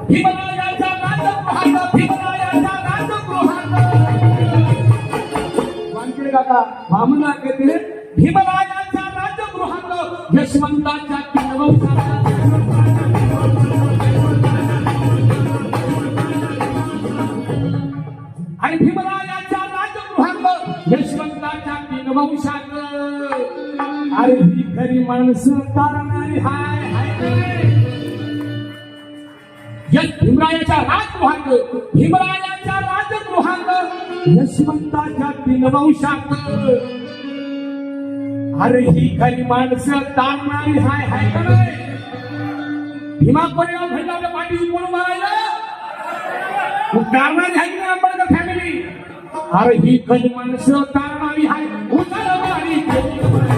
भीमरायाच्या राजगृहात भीमरायाच्या राजगृहात वानखेडे काका भामना कहते भीमरायाच्या राजगृहात यशवंताच्या किनवंशात आणि भीमरायाच्या राजगृहात यशवंताच्या किनवंशात अरे ही खरी माणसं तारणारी हाय हाय भीमरायाच्या राजगृहात भीमरायाच्या राजगृहात यशवंताच्या किनवंशात अरे ही खरी माणसं तारणारी हाय हाय का नाही भीमा परिणाम घडला आपल्या पाठीशी कोण मारायला तारणारी आहे की नाही आंबेडकर फॅमिली अरे ही खरी माणसं तारणारी हाय उचल मारी